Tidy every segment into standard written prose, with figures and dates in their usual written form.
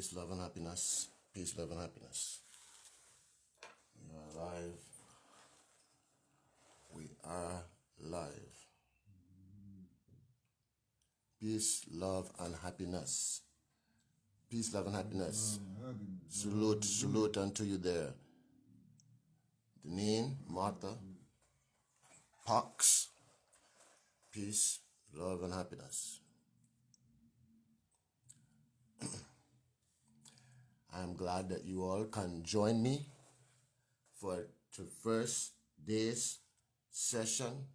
Peace, love, and happiness. Peace, love, and happiness. We are live. We are live. Peace, love, and happiness. Peace, love, and happiness. Salute unto you there. Deneen, Martha, Pox. Peace, love, and happiness. I am glad that you all can join me for the first day's session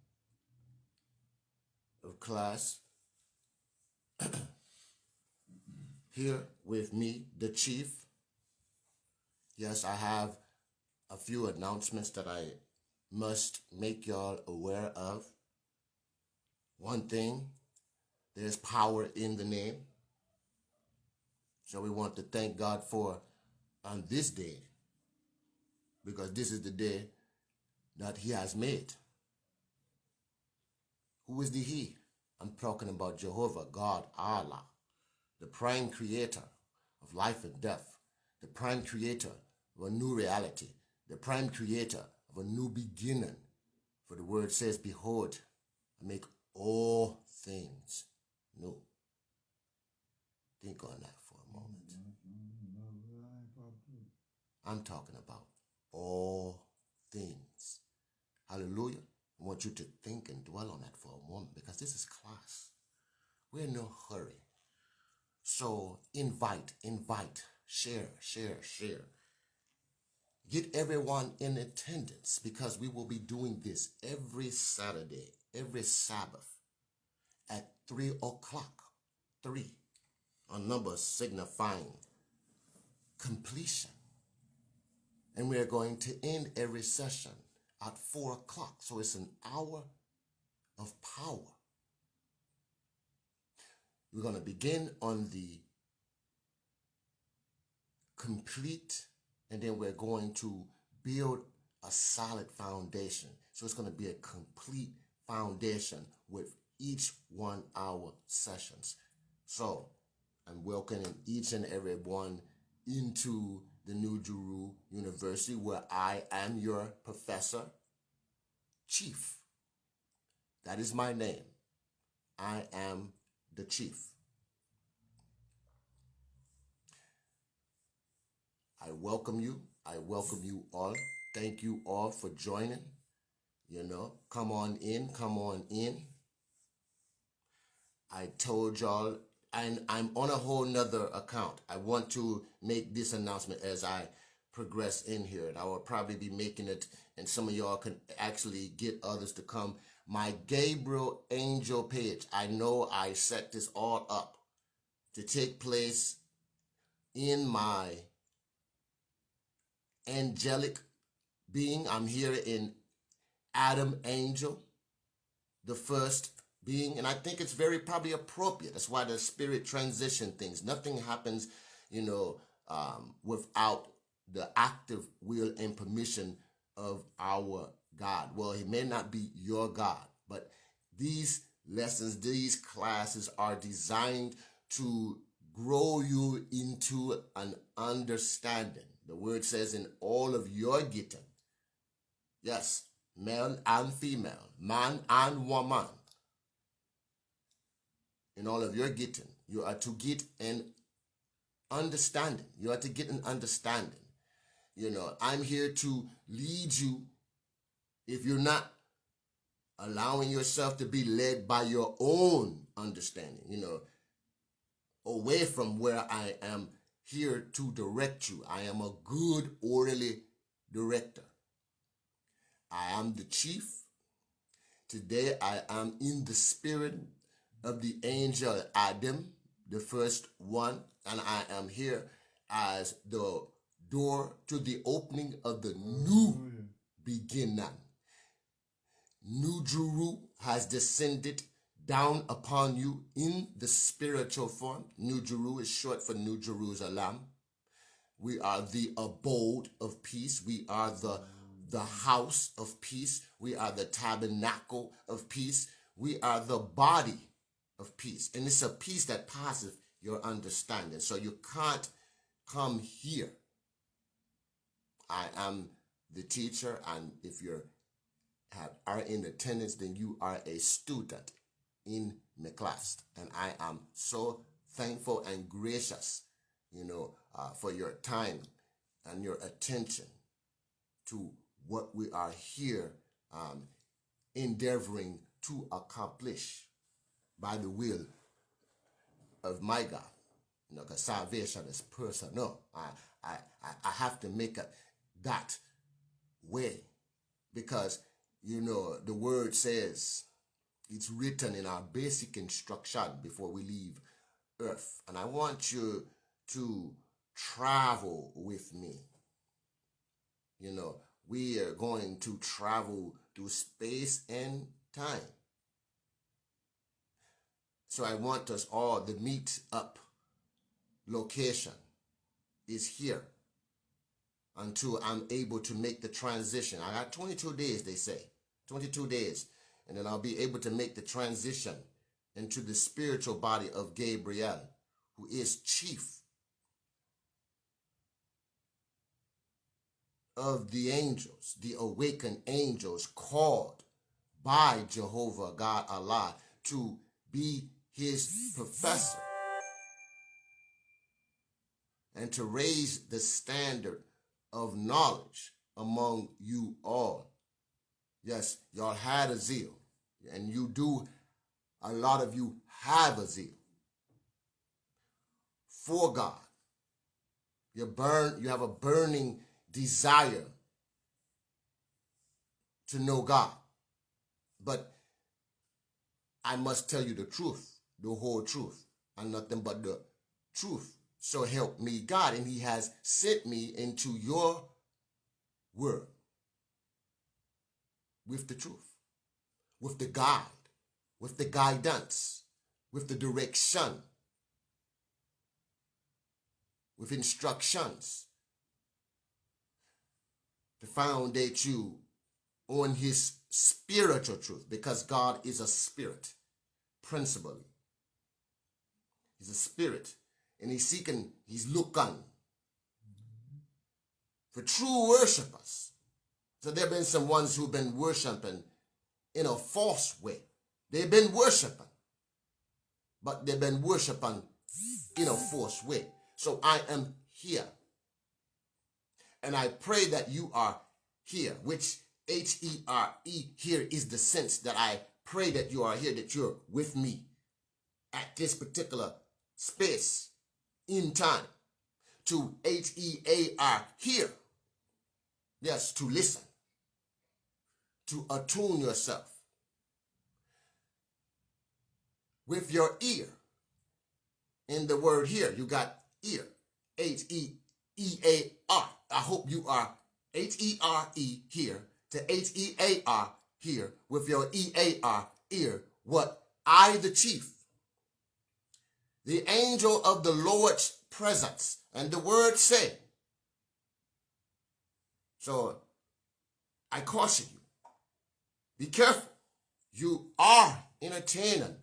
of class here with me, the chief. Yes, I have a few announcements that I must make y'all aware of. One thing, there's power in the name. So we want to thank God for on this day, because this is the day that he has made. Who is the he? I'm talking about Jehovah, God, Allah, the prime creator of life and death, the prime creator of a new reality, the prime creator of a new beginning. For the word says, behold, I make all things new. Think on that for a moment. I'm talking about all things. Hallelujah. I want you to think and dwell on that for a moment, because this is class. We're in no hurry. So invite, share. Get everyone in attendance, because we will be doing this every Saturday, every Sabbath at 3 o'clock. 3. A number signifying completion. And we are going to end every session at 4 o'clock. So it's an hour of power. We're going to begin on the complete, and then we're going to build a solid foundation. So it's going to be a complete foundation with each 1 hour sessions. So I'm welcoming each and every one into the New Jeru University, where I am your professor, chief. That is my name. I am the chief. I welcome you. I welcome you all. Thank you all for joining. Come on in. I told y'all, and I'm on a whole nother account. I want to make this announcement as I progress in here, and I will probably be making it, and some of y'all can actually get others to come. My Gabriel angel page, I know I set this all up to take place in my angelic being. I'm here in Adam Angel, the first being, and I think it's very probably appropriate. That's why the spirit transition things. Nothing happens, without the active will and permission of our God. Well, he may not be your God, but these lessons, these classes are designed to grow you into an understanding. The word says in all of your getting, yes, male and female, man and woman, in all of your getting, you are to get an understanding. You are to get an understanding. I'm here to lead you if you're not allowing yourself to be led by your own understanding, away from where I am here to direct you. I am a good, orderly director. I am the chief. Today I am in the spirit of the angel Adam, the first one, and I am here as the door to the opening of the new beginning. New Jeru has descended down upon you in the spiritual form. New Jeru is short for New Jerusalem. We are the abode of peace. We are the house of peace. We are the tabernacle of peace. We are the body of peace. And it's a peace that passes your understanding. So you can't come here. I am the teacher, and if you are in attendance, then you are a student in my class. And I am so thankful and gracious, for your time and your attention to what we are here endeavoring to accomplish by the will of my God. Because salvation is personal. I have to make it that way, because the word says it's written in our basic instruction before we leave earth, and I want you to travel with me. We are going to travel through space and time. So I want us all, the meet up location is here until I'm able to make the transition. I got 22 days, they say. 22 days. And then I'll be able to make the transition into the spiritual body of Gabriel, who is chief of the angels, the awakened angels called by Jehovah God Allah to be his professor and to raise the standard of knowledge among you all. Yes, y'all had a zeal, and a lot of you have a zeal for God. You have a burning desire to know God. But I must tell you the truth, the whole truth, and nothing but the truth. So help me God, and he has sent me into your word with the truth, with the guide, with the guidance, with the direction, with instructions to foundate you on his spiritual truth, because God is a spirit, principally. He's a spirit, and he's looking for true worshipers. So there have been some ones who've been worshiping in a false way. They've been worshiping, but they've been worshiping in a false way. So I am here. And I pray that you are here, which Here here is the sense that I pray that you are here, that you're with me at this particular space in time. To Hear, here. Yes, to listen. To attune yourself with your ear. In the word here, you got ear. Hear. I hope you are Here here to Hear here with your ear. What I, the chief, the angel of the Lord's presence, and the word say. So I caution you. Be careful. You are entertaining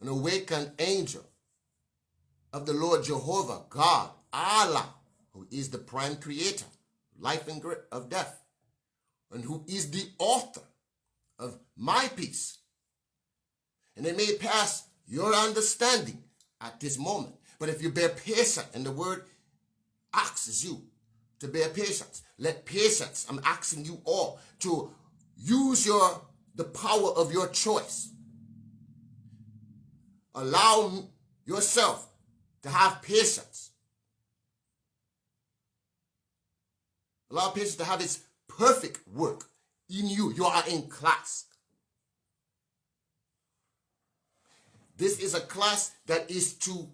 an awakened angel of the Lord Jehovah, God, Allah, who is the prime creator, life and of death, and who is the author of my peace. And it may pass your understanding at this moment. But if you bear patience, and the word asks you to bear patience, let patience, I'm asking you all to use the power of your choice. Allow yourself to have patience. Allow patience to have its perfect work in you. You are in class. This is a class that is to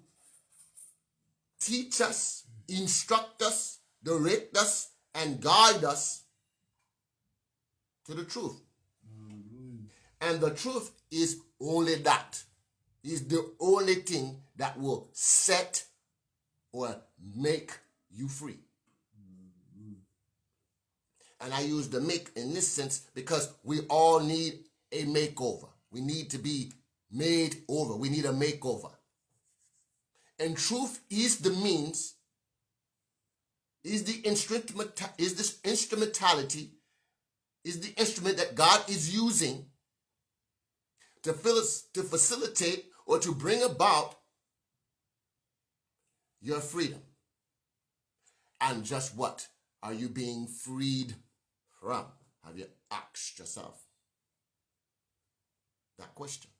teach us, instruct us, direct us, and guide us to the truth. And the truth is only that. Is the only thing that will set or make you free. And I use the make in this sense because we all need a makeover. We need to be made over. We need a makeover. And truth is the means is the instrumentality, is the instrument that God is using to facilitate or to bring about your freedom. And just what are you being freed from? Have you asked yourself that question?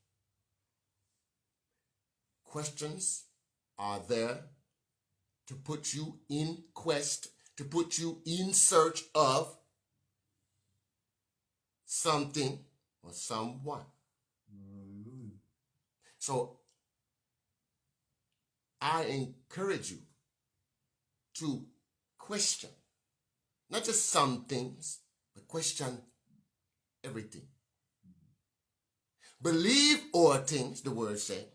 Questions are there to put you in quest, to put you in search of something or someone. So I encourage you to question, not just some things, but question everything. Believe all things, the word said,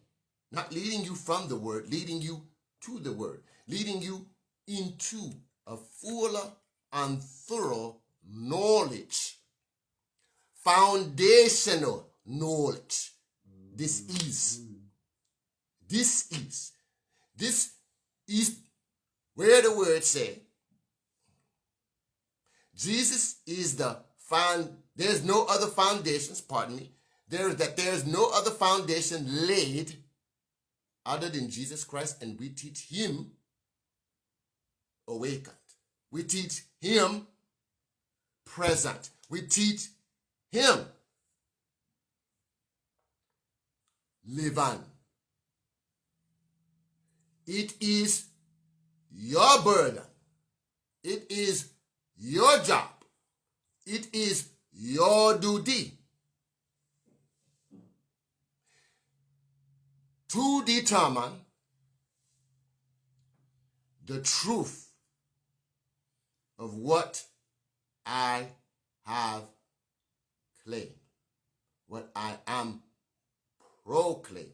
not leading you from the word, leading you to the word, leading you into a fuller and thorough knowledge, foundational knowledge. This is where the word say, Jesus is the there's no other foundations, there's no other foundation laid other than Jesus Christ, and we teach him awakened. We teach him present. We teach him live on. It is your burden. It is your job. It is your duty to determine the truth of what I have claimed, what I am proclaiming.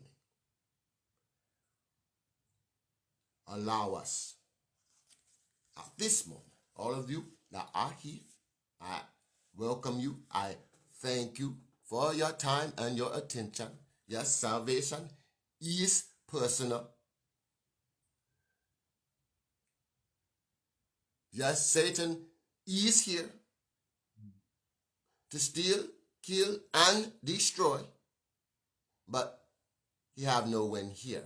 Allow us at this moment, all of you that are here, I welcome you. I thank you for your time and your attention. Yes, salvation is personal. Yes, Satan is here to steal, kill, and destroy, but he have no one here.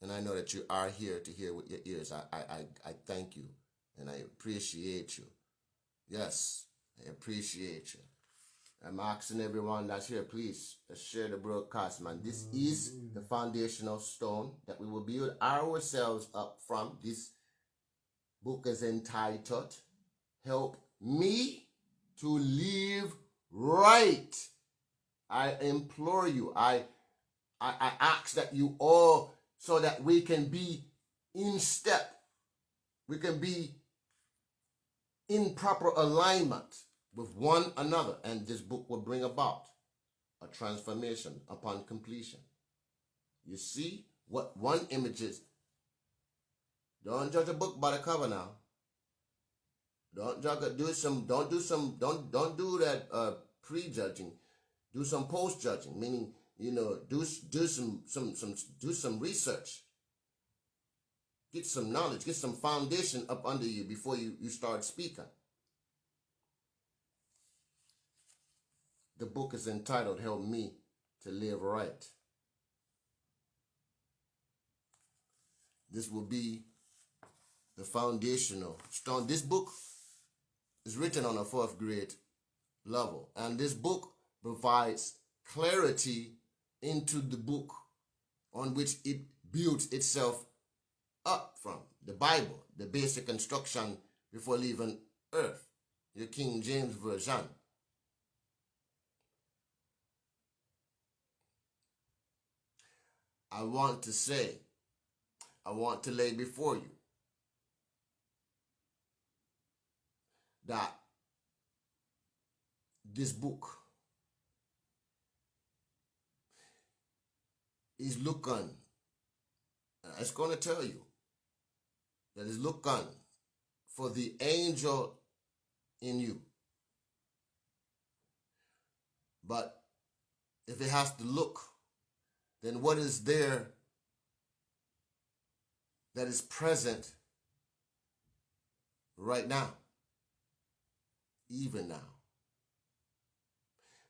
And I know that you are here to hear with your ears. I thank you, and I appreciate you. Yes, I appreciate you. I'm asking everyone that's here, please, share the broadcast, man. This is the foundational stone that we will build ourselves up from. This book is entitled, Help Me to Live Right. I implore you, I ask that you all, so that we can be in step, we can be in proper alignment with one another, and this book will bring about a transformation upon completion. You see what one image is. Don't judge a book by the cover now. Don't judge it. Don't do that prejudging. Do some post judging, meaning, do some research. Get some knowledge, get some foundation up under you before you start speaking. The book is entitled, Help Me to Live Right. This will be the foundational stone. This book is written on a 4th grade level, and this book provides clarity into the book on which it builds itself up from. The Bible, the basic instruction before leaving earth, your King James Version. I want to lay before you that this book is looking, it's going to tell you that it's looking for the angel in you. But if it has to look, then what is there that is present right now, even now.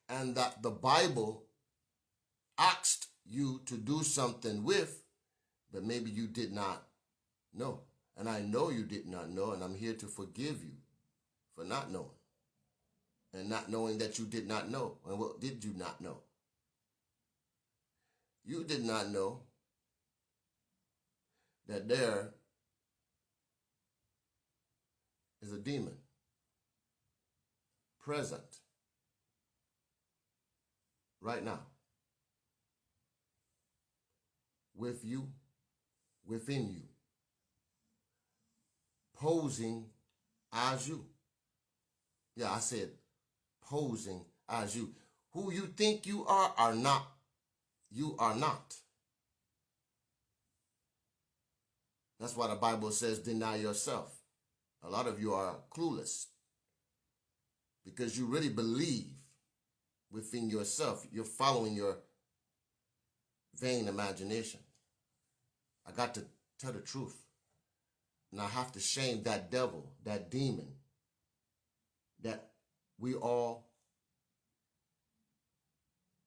And that the Bible asked you to do something with, but maybe you did not know. And I know you did not know, and I'm here to forgive you for not knowing. And not knowing that you did not know. And what did you not know? You did not know that there is a demon present right now with you, within you, posing as you. Yeah, I said posing as you. Who you think you are not. You are not. That's why the Bible says deny yourself. A lot of you are clueless because you really believe within yourself. You're following your vain imagination. I got to tell the truth. And I have to shame that devil, that demon, that we all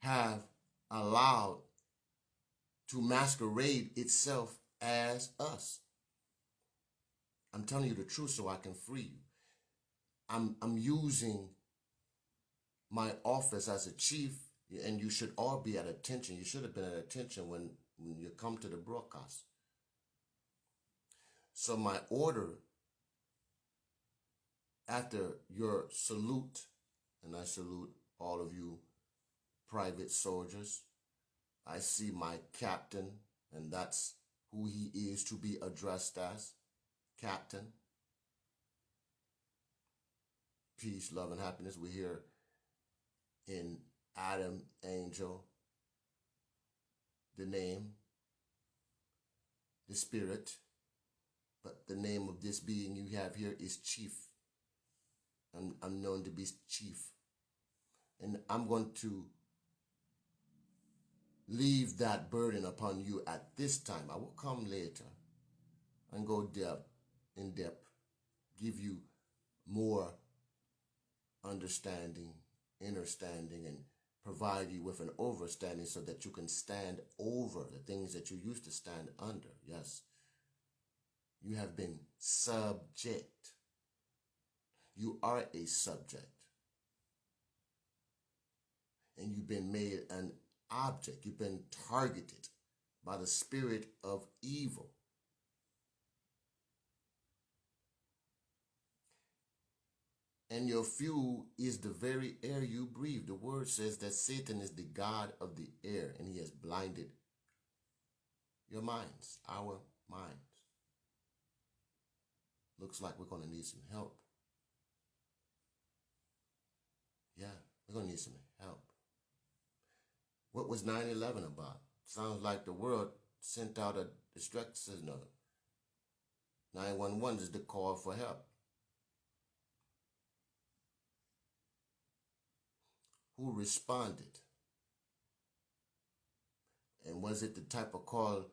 have allowed to masquerade itself as us. I'm telling you the truth so I can free you. I'm using my office as a chief, and you should all be at attention. You should have been at attention when you come to the broadcast. So my order after your salute, and I salute all of you private soldiers, I see my captain, and that's who he is to be addressed as, captain. Peace, love, and happiness. We're here in Adam Angel, the name, the spirit, but the name of this being you have here is Chief. I'm known to be Chief. And I'm going to leave that burden upon you at this time. I will come later and go in depth, give you more understanding, understanding, and provide you with an overstanding so that you can stand over the things that you used to stand under. Yes. You have been subject. You are a subject. And you've been made an object. You've been targeted by the spirit of evil. And your fuel is the very air you breathe. The word says that Satan is the god of the air, and he has blinded your minds, our minds. Looks like we're going to need some help. Yeah, we're going to need some help. What was 9/11 about? Sounds like the world sent out a distress signal. 911 is the call for help. Who responded? And was it the type of call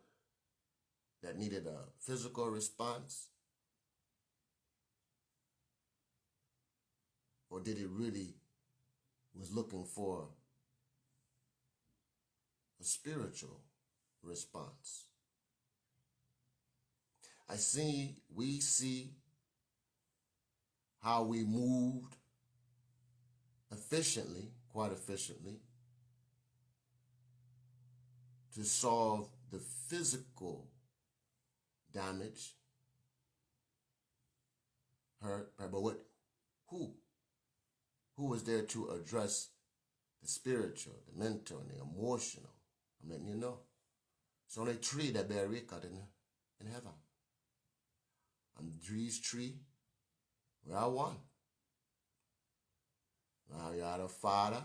that needed a physical response? Or did it really was looking for a spiritual response? We see how we moved efficiently, quite efficiently, to solve the physical damage, hurt, but who was there to address the spiritual, the mental, and the emotional? I'm letting you know. It's only three that bear record in heaven. And these three, we are one. Now you are the Father,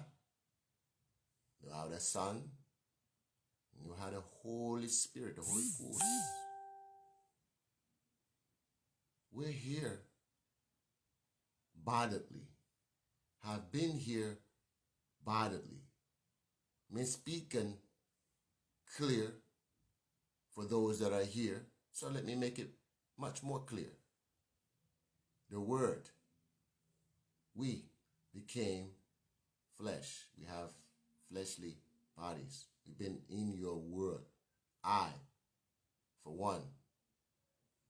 you are the Son, and you have the Holy Spirit, the Holy Ghost. We're here bodily, have been here bodily. Me speaking clear for those that are here, so let me make it much more clear. the Word. We became flesh. We have fleshly bodies. We've been in your word. I, for one,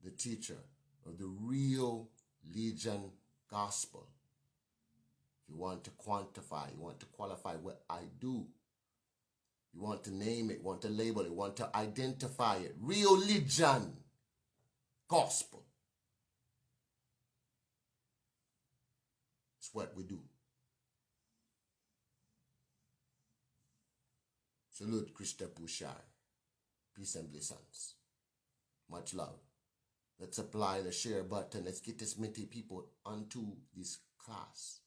the teacher of the real Legion gospel. If you want to quantify, you want to qualify what I do, you want to name it, want to label it, want to identify it. Real Legion gospel. It's what we do. Salute Christa Pushar. Peace and blessings. Much love. Let's apply the share button. Let's get as many people onto this class.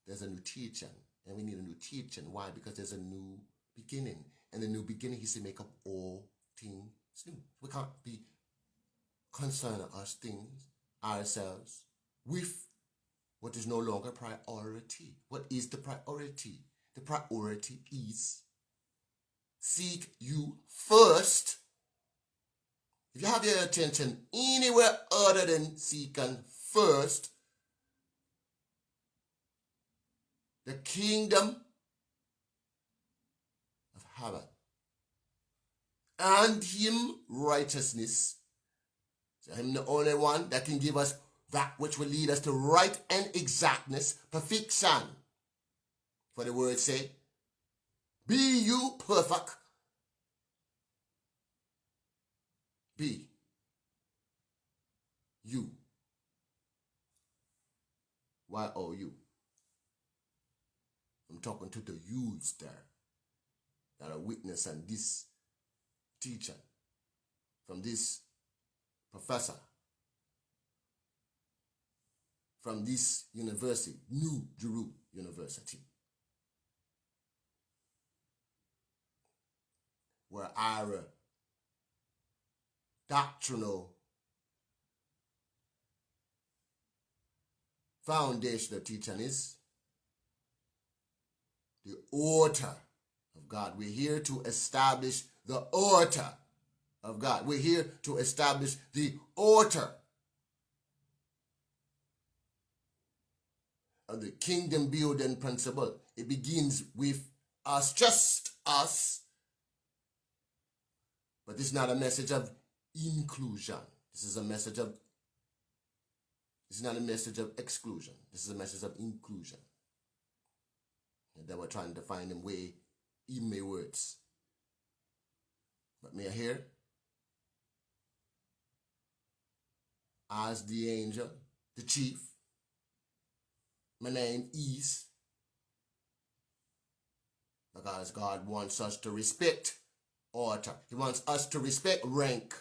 There's a new teaching, and we need a new teaching. Why? Because there's a new beginning. And the new beginning, he said, make up all things new. We can't be concerned ourselves with what is no longer priority. What is the priority? The priority is seek you first. If you have your attention anywhere other than seeking first the kingdom of heaven and him righteousness, so him the only one that can give us that which will lead us to right and exactness, perfection. For the word say, be you perfect. Be you. Y-O-U. I'm talking to the youths there that are witnessing this teaching from this professor, from this university, New Jeru University, where our doctrinal foundational teaching is the order of God. We're here to establish the order of God. We're here to establish the order of the kingdom building principle. It begins with us, just us. But this is not a message of inclusion. This is not a message of exclusion. This is a message of inclusion. And they were trying to find them way in my words. But me here, as the angel, the chief, my name is, because God wants us to respect order. He wants us to respect rank.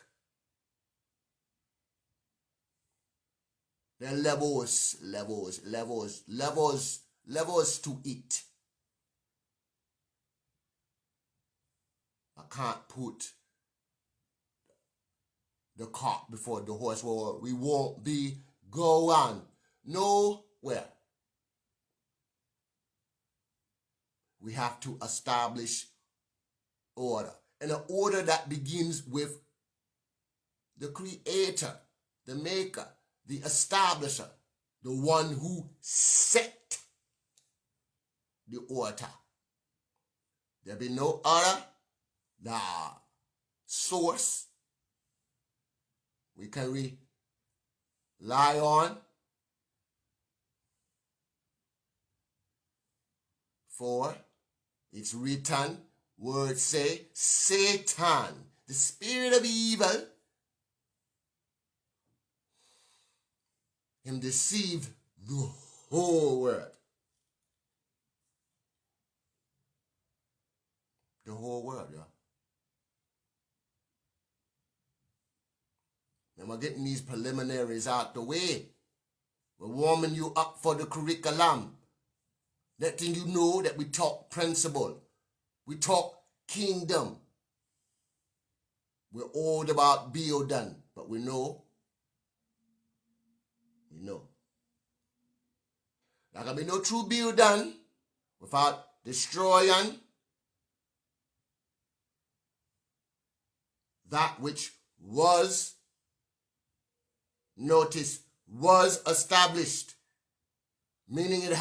There are levels to it. I can't put the cart before the horse, or we won't be going nowhere. We have to establish order. And an order that begins with the creator, the maker, the establisher, the one who set the order. There be no other, the source we can rely on for it's written, words say, Satan, the spirit of evil, him deceived the whole world. The whole world, yeah. And we're getting these preliminaries out the way. We're warming you up for the curriculum. Letting you know that we talk principle. We talk kingdom. We're all about building, but we know. There can be no true building without destroying that which was, notice, was established, meaning it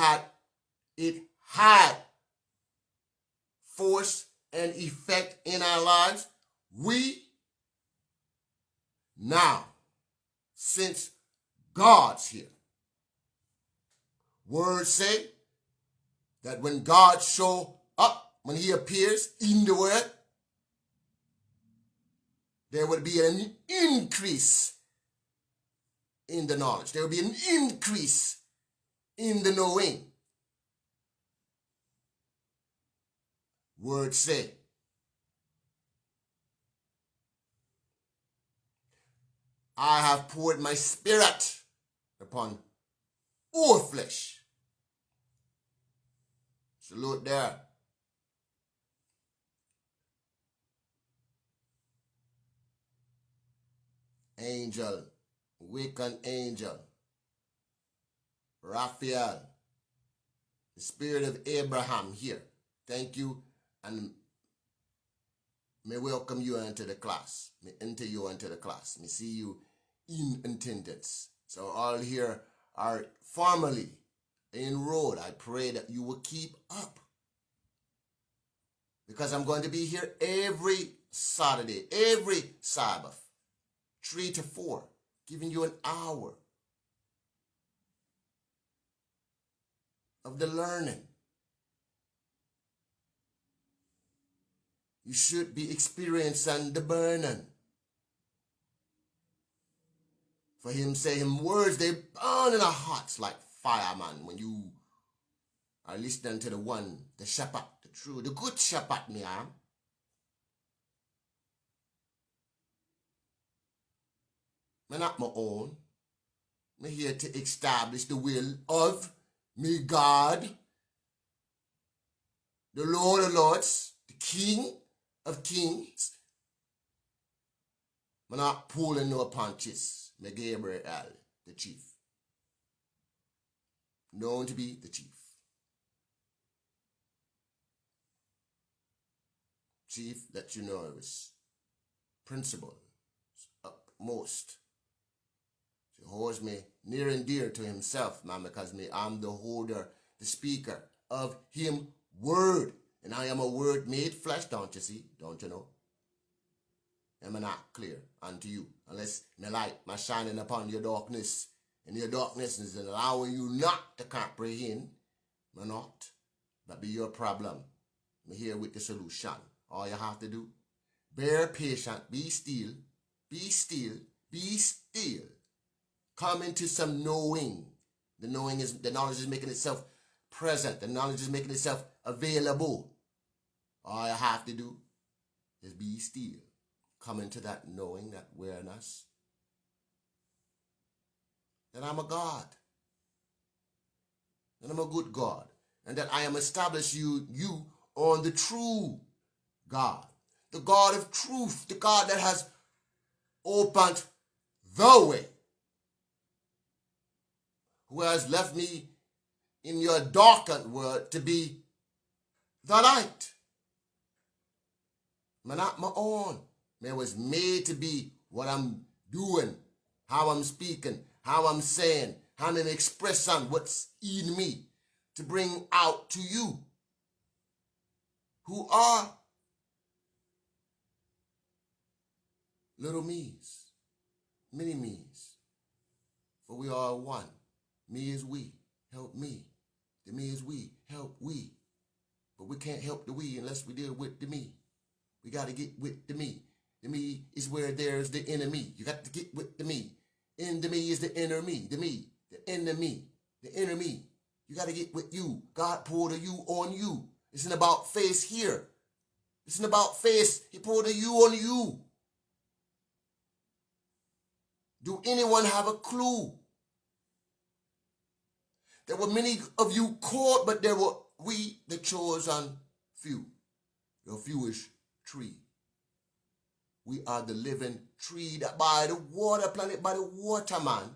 had force and effect in our lives. We now, since God's here, words say that when God show up, when he appears in the world, there will be an increase in the knowledge. There will be an increase in the knowing. Words say, I have poured my spirit upon all flesh. Salute there. Angel, wicked angel, Raphael, the spirit of Abraham here. Thank you, and may welcome you into the class. May enter you into the class. May see you in attendance. So all here are formally enrolled. I pray that you will keep up, because I'm going to be here every Saturday, every Sabbath, 3 to 4, giving you an hour of the learning. You should be experiencing the burning. For him say him words, they burn in our hearts like fire, man. When you are listening to the one, the shepherd, the true, the good shepherd, me am. I'm not my own. I'm here to establish the will of me God, the Lord of Lords, the King of Kings. I'm not pulling no punches. Me Gabriel, the chief. Known to be the chief. Chief, let you know his principle upmost. He holds me near and dear to himself, man, because I'm the holder, the speaker of him word. And I am a word made flesh, don't you see? Don't you know? Am I not clear unto you? Unless my light, my shining upon your darkness, and your darkness is allowing you not to comprehend, me not. That be your problem. Me here with the solution. All you have to do, bear patient, be still, be still, be still. Come into some knowing. The knowing is, the knowledge is making itself present. The knowledge is making itself available. All you have to do is be still. Come into that knowing, that awareness, that I'm a God. That I'm a good God. And that I am establishing you on the true God. The God of truth. The God that has opened the way. Who has left me in your darkened world to be the light. I'm not my own. I was made to be what I'm doing, how I'm speaking, how I'm saying, how I'm expressing what's in me to bring out to you who are little me's, many me's. For we are one. Me is we. Help me. The me is we. Help we. But we can't help the we unless we deal with the me. We got to get with the me. The me is where there's the enemy. You got to get with the me. In the me is the inner me. The me. The inner me. The inner me. You got to get with you. God poured a you on you. It's not about face here. It's not about face. He poured a you on you. Do anyone have a clue? There were many of you called, but there were we, the chosen few. The fewish tree. We are the living tree that by the water planet, by the waterman,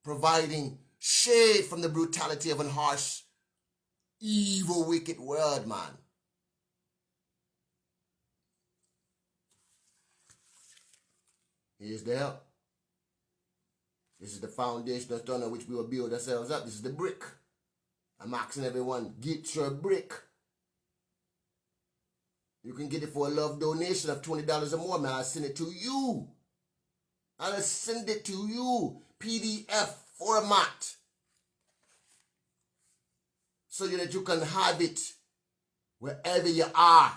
providing shade from the brutality of an harsh, evil, wicked world, man. Here's the help. This is the foundational stone on which we will build ourselves up. This is the brick. I'm asking everyone, get your brick. You can get it for a love donation of $20 or more, man. I'll send it to you. I'll send it to you. PDF format. So that you can have it wherever you are.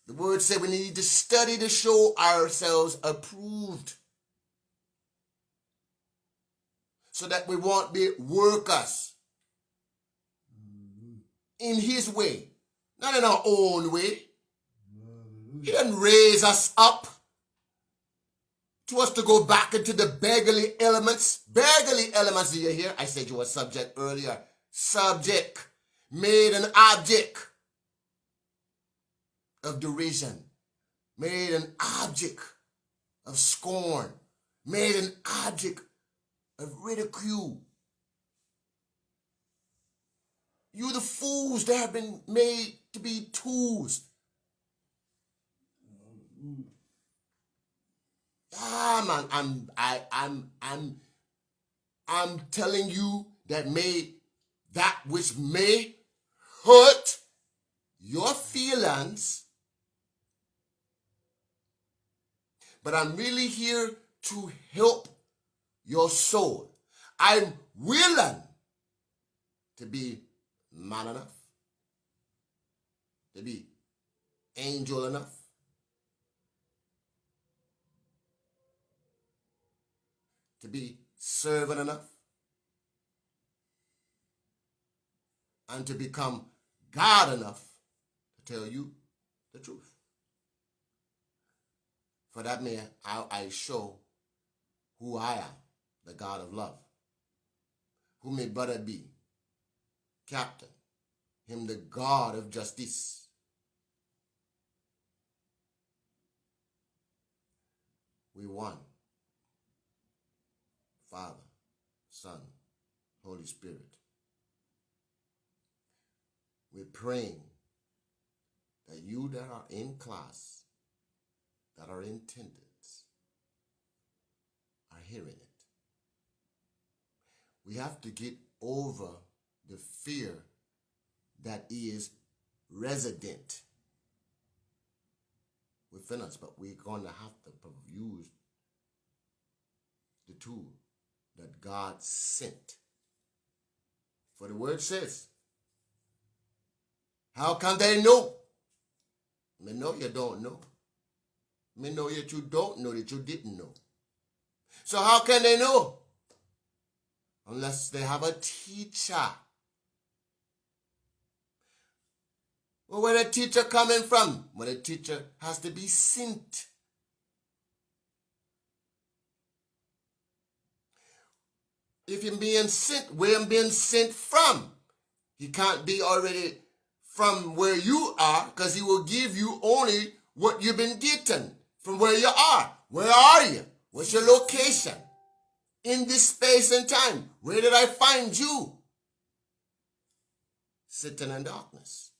The word said we need to study to show ourselves approved. So that we won't be workers in his way, not in our own way. He didn't raise us up to us to go back into the beggarly elements. Beggarly elements, do you hear? I said you were subject earlier. Subject, made an object of derision, made an object of scorn, made an object of ridicule. You the fools that have been made to be tools. Man, I'm telling you that which may hurt your feelings, but I'm really here to help your soul. I'm willing to be man enough, to be angel enough, to be servant enough, and to become God enough to tell you the truth. For that may I show who I am, the God of love. Who may brother be? Captain, him the God of justice. We one. Father, Son, Holy Spirit. We're praying that you that are in class, that are in attendance, are hearing it. We have to get over the fear that is resident within us, but we're going to have to use the tool that God sent. For the word says, how can they know? Me know you don't know. Me know that you don't know that you didn't know. So how can they know? Unless they have a teacher. Well, where the teacher coming from? Well, the teacher has to be sent. If you're being sent, where I'm being sent from? He can't be already from where you are, because he will give you only what you've been getting from where you are. Where are you? What's your location? In this space and time, where did I find you? Sitting in darkness.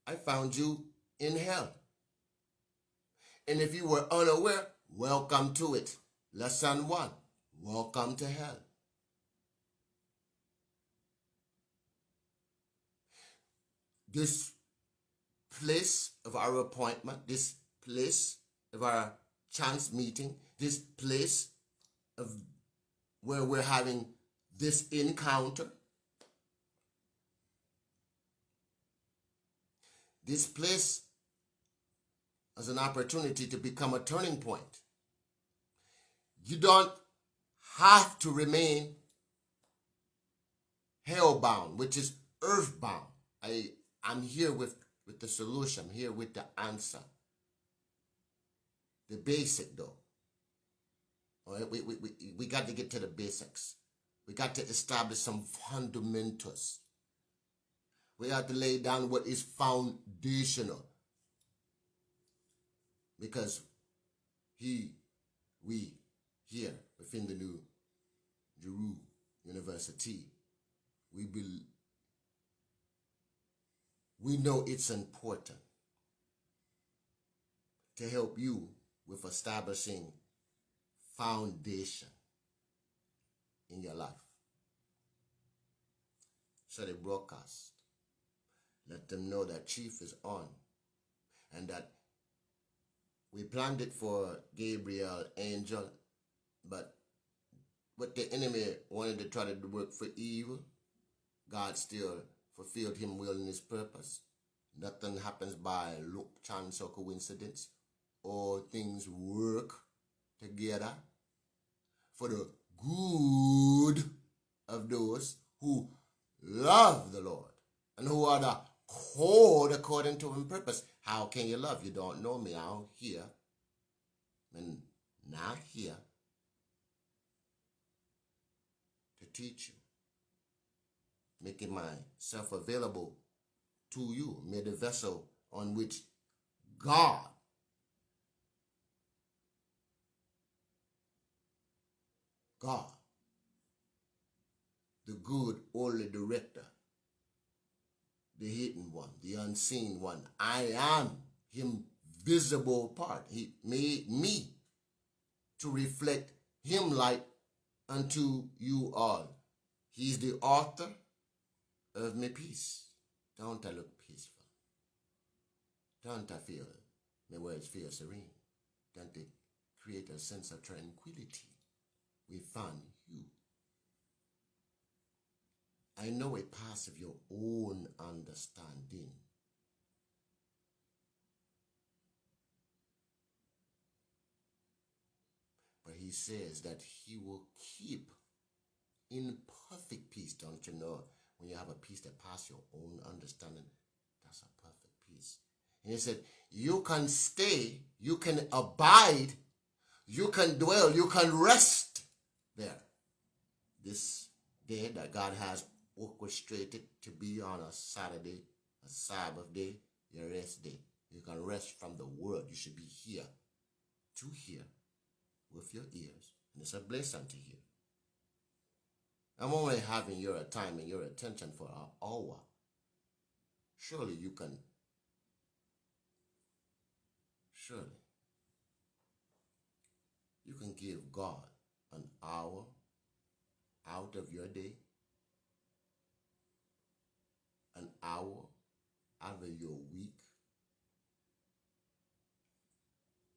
I found you in hell. And if you were unaware, welcome to it. Lesson 1, welcome to hell. This place of our appointment, this place of our chance meeting, this place of where we're having this encounter, this place as an opportunity to become a turning point. You don't have to remain hellbound, which is earthbound. I'm here with the solution. I'm here with the answer. The basic, though. All right, we got to get to the basics. We got to establish some fundamentals. We have to lay down what is foundational. Because we here within the new Jeru University, we know it's important to help you with establishing foundation in your life. So they broadcast. Let them know that Chief is on and that we planned it for Gabriel, angel, but what the enemy wanted to try to work for evil, God still fulfilled him will in his purpose. Nothing happens by luck, chance, or coincidence. All things work together for the good of those who love the Lord and who are the called according to his purpose. How can you love? You don't know me. I'm here and not here to teach you, making myself available to you, made a vessel on which God the good only director, the hidden one, the unseen one. I am him visible part. He made me to reflect him light unto you all. He's the author of my peace. Don't I look peaceful? Don't I feel my words feel serene? Don't they create a sense of tranquility within you? I know it passes your own understanding. But he says that he will keep in perfect peace. Don't you know? When you have a peace that passes your own understanding, that's a perfect peace. And he said, you can stay, you can abide, you can dwell, you can rest there. This day that God has orchestrated to be on a Saturday, a Sabbath day, your rest day. You can rest from the word. You should be here to hear with your ears. And it's a blessing to hear. I'm only having your time and your attention for an hour. Surely you can. Surely you can give God an hour out of your day, an hour out of your week,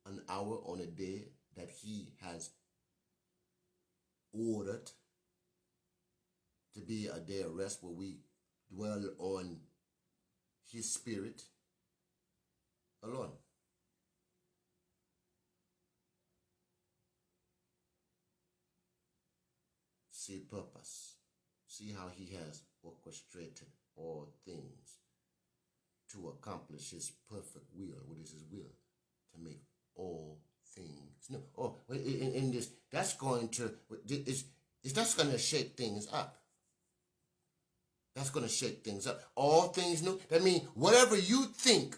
an hour on a day that he has ordered to be a day of rest where we dwell on his spirit alone. See purpose. See how he has orchestrated all things to accomplish his perfect will. What is his will? To make all things new. Oh, in this, that's going to, that's going to shake things up. That's going to shake things up. All things new. That means whatever you think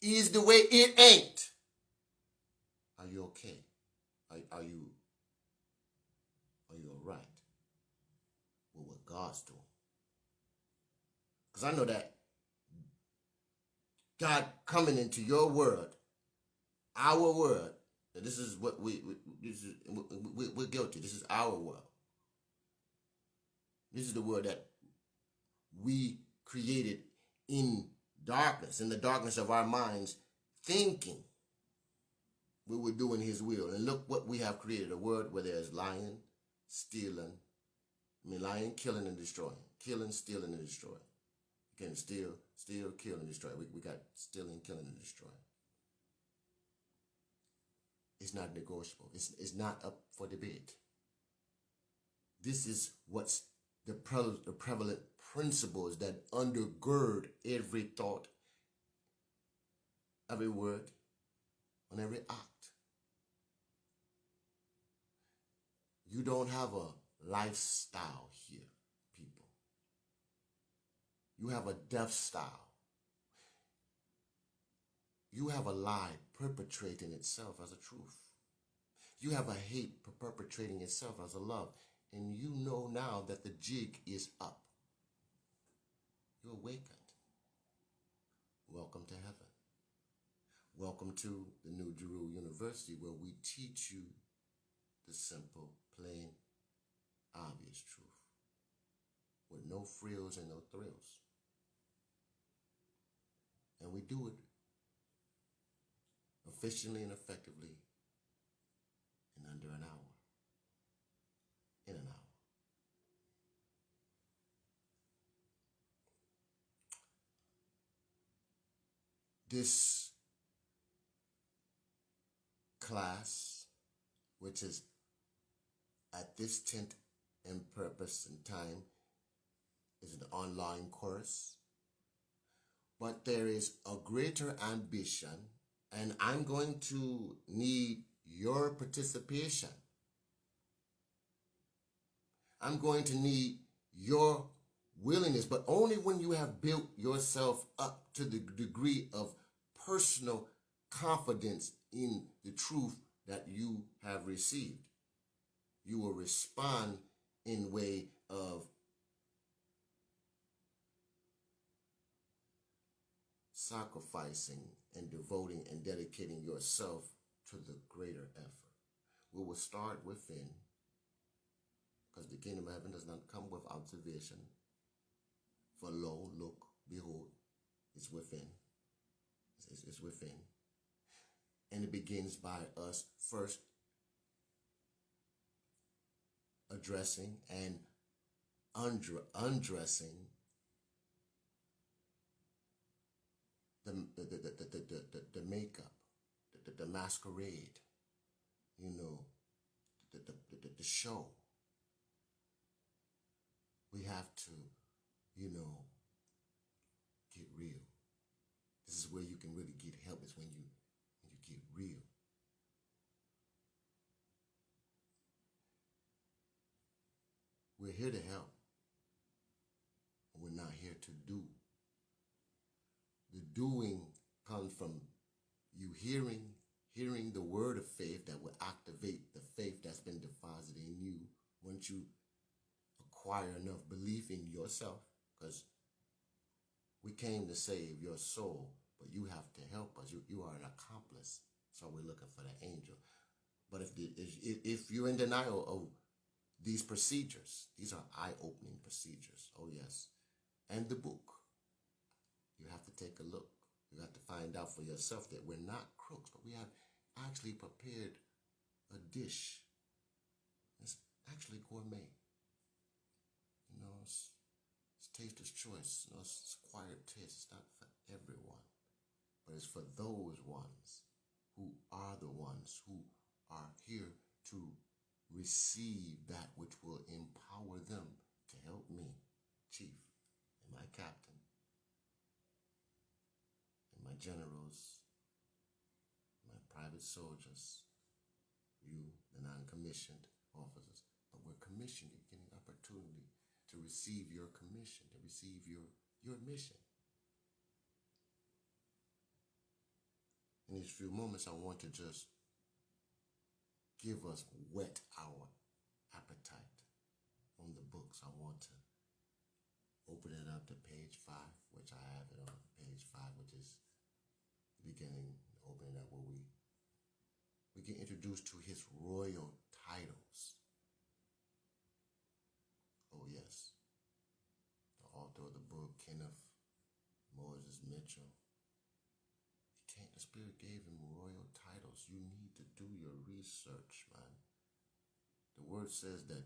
is the way it ain't. Are you okay? Are you all right with what God's doing? Because I know that God coming into your word, our word, that this is what we're guilty. This is our world. This is the word that we created in darkness, in the darkness of our minds, thinking we were doing his will. And look what we have created, a word where there's lying, stealing, lying, killing, and destroying. Killing, stealing, and destroying. You can steal, kill, and destroy. We got stealing, killing, and destroying. It's not negotiable. It's not up for debate. This is what's the prevalent principles that undergird every thought, every word, and every act. You don't have a lifestyle here, people. You have a death style. You have a lie perpetrating itself as a truth. You have a hate perpetrating itself as a love. And you know now that the jig is up. You're awakened. Welcome to heaven. Welcome to the new Jeru University, where we teach you the simple, plain, obvious truth with no frills and no thrills. And we do it efficiently and effectively in under an hour. In an hour. This class, which is at this tent and purpose and time, is an online course. But there is a greater ambition, and I'm going to need your participation. I'm going to need your willingness, but only when you have built yourself up to the degree of personal confidence in the truth that you have received. You will respond in way of sacrificing and devoting and dedicating yourself to the greater effort. We will start within, because the kingdom of heaven does not come with observation. For lo, look, behold, it's within. It's within. And it begins by us first addressing and undressing the makeup, the masquerade, you know, the show. We have to, you know, get real. This is where you can really get help, is when you get real. We're here to help. We're not here to do. The doing comes from you hearing the word of faith that will activate the faith that's been deposited in you once you acquire enough belief in yourself, because we came to save your soul, but you have to help us. You are an accomplice, so we're looking for the angel. But if you're in denial of these procedures, these are eye-opening procedures, oh yes, and the book, you have to take a look. You have to find out for yourself that we're not crooks, but we have actually prepared a dish. It's actually gourmet. You know, it's taster's choice. You know, it's acquired taste. It's not for everyone, but it's for those ones who are the ones who are here to receive that which will empower them to help me, Chief, and my captain, and my generals, my private soldiers, you, the non-commissioned officers. But we're commissioned. You're getting an opportunity to receive your commission, to receive your mission. In these few moments, I want to just whet our appetite on the books. I want to open it up to page 5, which I have it on page 5, which is the beginning, open it up where we get introduced to his royal titles. Oh yes, the author of the book, Kenneth Moses Mitchell. The Spirit gave him royal titles. You need to do your research, man. The word says that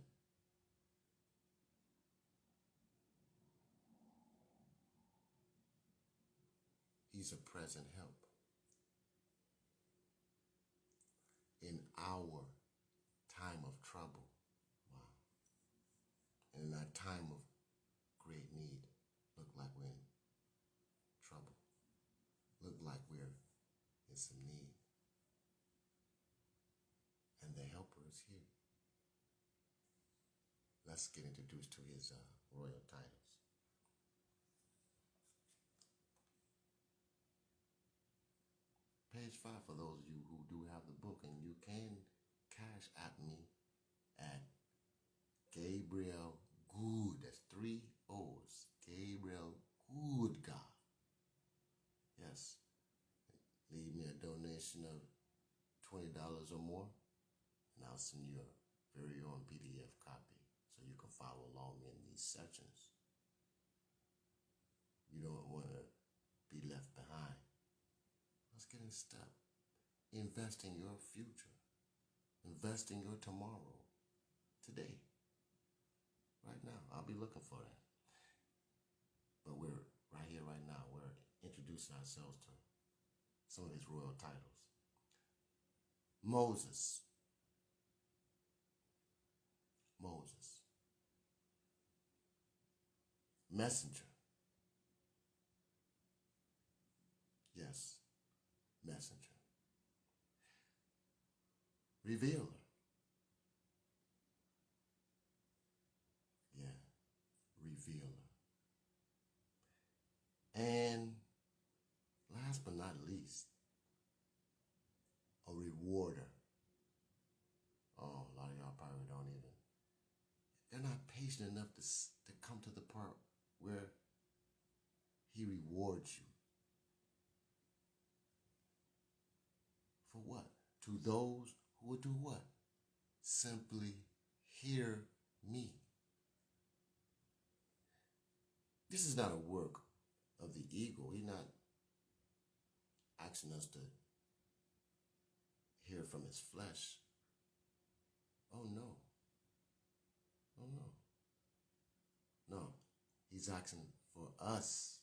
he's a present help in our time of trouble. Wow. And in our time of great need, look like we're in trouble. Look like we're in some need. And the helper is here. Let's get introduced to his royal titles. Page 5 for those of you who do have the book, and you can cash at me at Gabriel Good. That's 3 O's. Gabriel Good God. Yes. Leave me a donation of $20 or more, and I'll send you a very own PDF copy so you can follow along in these sessions. You don't want to be left behind. Let's get in step. Invest in your future. Invest in your tomorrow. Today. Right now. I'll be looking for that. But we're right here, right now. We're introducing ourselves to some of his royal titles. Moses. Messenger. Yes, messenger. Revealer. Yeah, revealer. And last but not least, a rewarder. Oh, a lot of y'all probably don't even. They're not patient enough to come to the part where he rewards you. For what? To those who will do what? Simply hear me. This is not a work of the ego. He's not asking us to hear from his flesh. Oh, no. Oh, no. No. He's asking for us,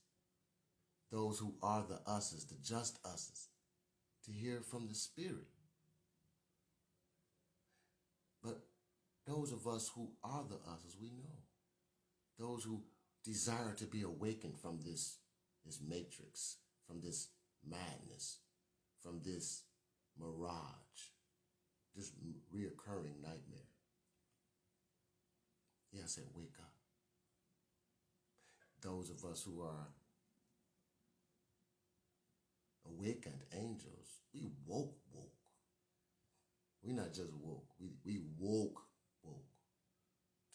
those who are the us's, the just us's, to hear from the Spirit. But those of us who are the us's, we know. Those who desire to be awakened from this matrix, from this madness, from this mirage, this reoccurring nightmare. Yeah, I said wake up. Those of us who are awakened angels, we woke. We not just woke, we woke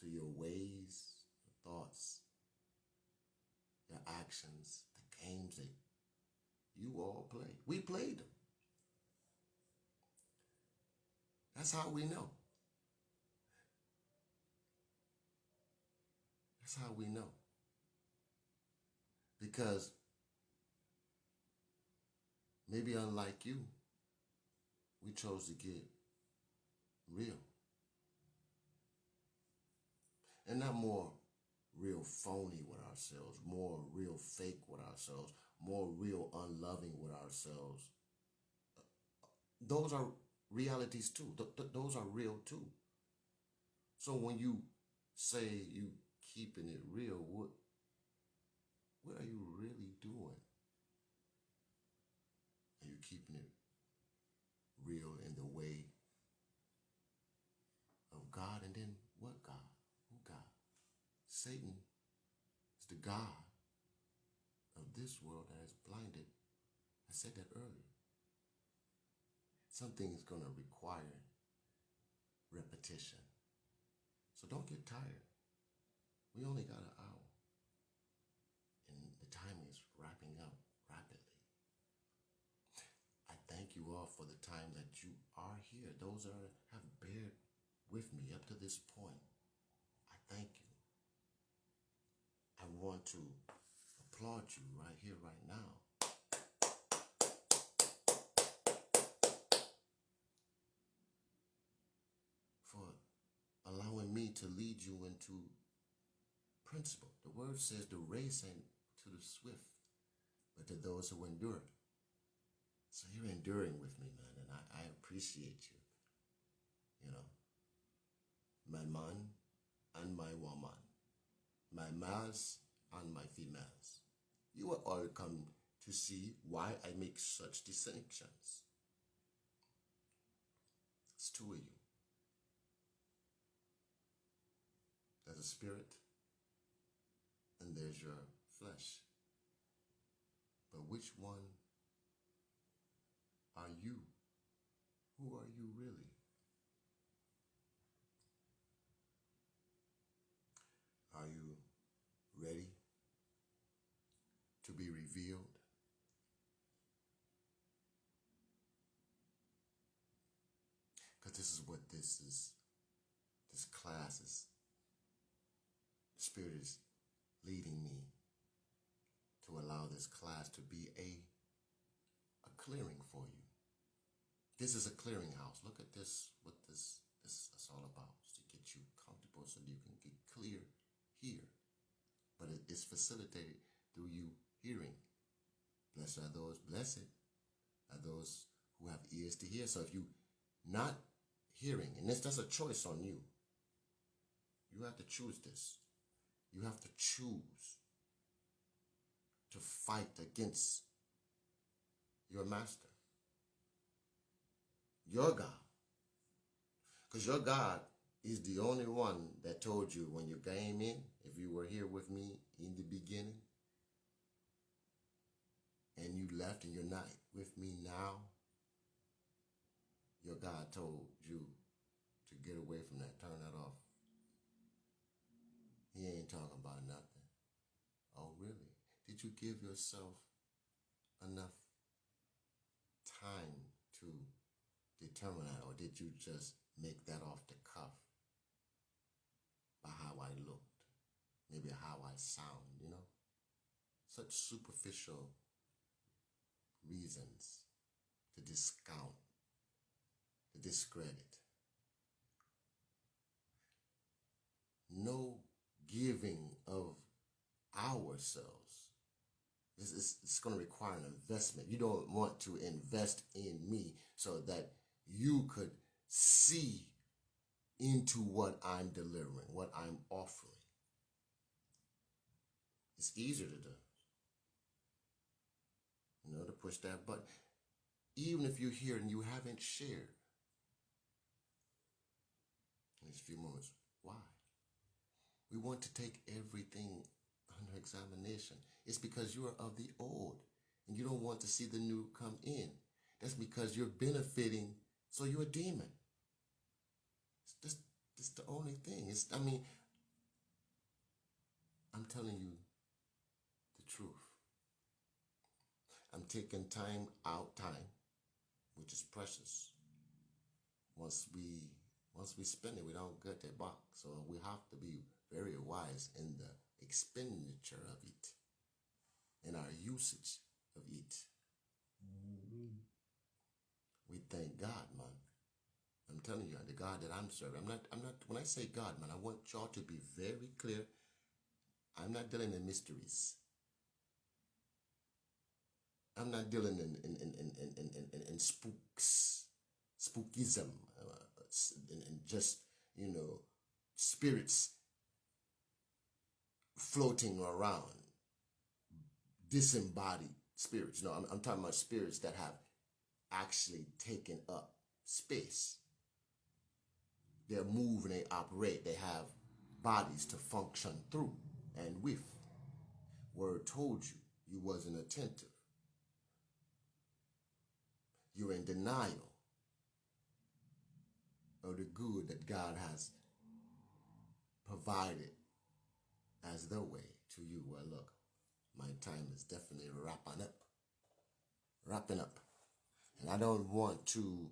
to your ways, your thoughts, your actions, the games that you all play. We played them. That's how we know. That's how we know. Because maybe unlike you, we chose to get real. And not more real phony with ourselves, more real fake with ourselves, more real unloving with ourselves. Those are realities too. Those are real too. So when you say you keeping it real, what are you really doing? Are you keeping it real in the way of God? And then what God? Who God? Satan is the God of this world that is blinded. I said that earlier. Something is going to require repetition. So don't get tired. We only got an hour. And the time is wrapping up rapidly. I thank you all for the time that you are here. Those have bared with me up to this point. I thank you. I want to applaud you right here, right now. For allowing me to lead you into principle. The word says the race ain't to the swift, but to those who endure. So you're enduring with me, man, and I appreciate you. You know, my man and my woman, my males and my females. You will all come to see why I make such distinctions. It's two of you. There's a spirit and there's your flesh. But which one are you? Who are you really? Are you ready to be revealed? this is what this class is. The Spirit is leading me to allow this class to be a clearing for you. This is a clearinghouse. Look at this, what this is all about, to get you comfortable so you can get clear here. But it's facilitated through you hearing. Blessed are those who have ears to hear. So if you not hearing, and that's a choice on you. You have to choose this. You have to choose to fight against your master, your God. Because your God is the only one that told you when you came in, if you were here with me in the beginning, and you left and you're not with me now, your God told you to get away from that, turn that off. He ain't talking about nothing. Oh, really? Did you give yourself enough time to determine that, or did you just make that off the cuff by how I looked, maybe how I sound, Such superficial reasons to discount, to discredit. No giving of ourselves. It's going to require an investment. You don't want to invest in me so that you could see into what I'm delivering, what I'm offering. It's easier to do. To push that button. Even if you're here and you haven't shared in these few moments, why? We want to take everything under examination. It's because you are of the old and you don't want to see the new come in. That's because you're benefiting, so you're a demon. It's the only thing. I'm telling you the truth. I'm taking time, which is precious. Once we spend it, we don't get it back. So we have to be very wise in the expenditure of it, in our usage of it. Mm-hmm. We thank God, man. I'm telling you, the God that I'm serving. I'm not. When I say God, man, I want y'all to be very clear. I'm not dealing in mysteries. I'm not dealing in spookism, and just, spirits floating around, disembodied spirits. No, I'm talking about spirits that have actually taken up space. They move and they operate. They have bodies to function through and with. Word told you wasn't attentive. You're in denial of the good that God has provided as the way to you. Well, look, my time is definitely wrapping up. And I don't want to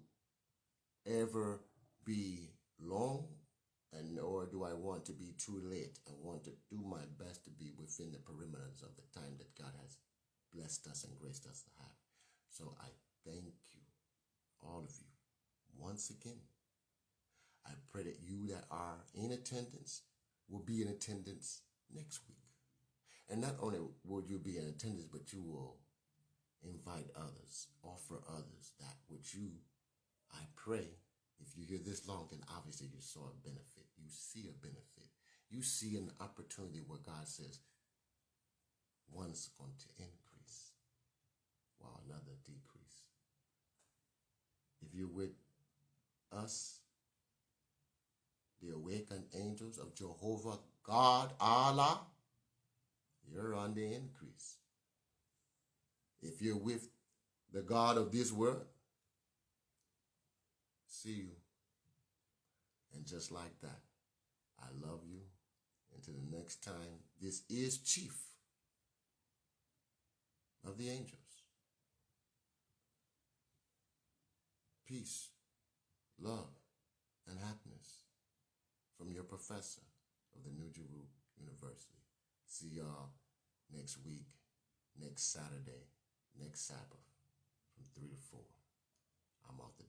ever be long, nor do I want to be too late. I want to do my best to be within the perimeters of the time that God has blessed us and graced us to have. So I thank you, all of you, once again. I pray that you that are in attendance will be in attendance next week. And not only will you be in attendance, but you will invite others, offer others that which you, I pray, if you hear this long, then obviously you saw a benefit. You see a benefit. You see an opportunity where God says, one's going to increase while another decrease. If you're with us, the awakened angels of Jehovah, God, Allah, you're on the increase. If you're with the God of this world, see you. And just like that, I love you. Until the next time, this is Chief of the Angels. Peace, love, and happiness from your professor of the New Jeru University. See y'all next week, next Saturday, next Sabbath from 3 to 4. I'm off the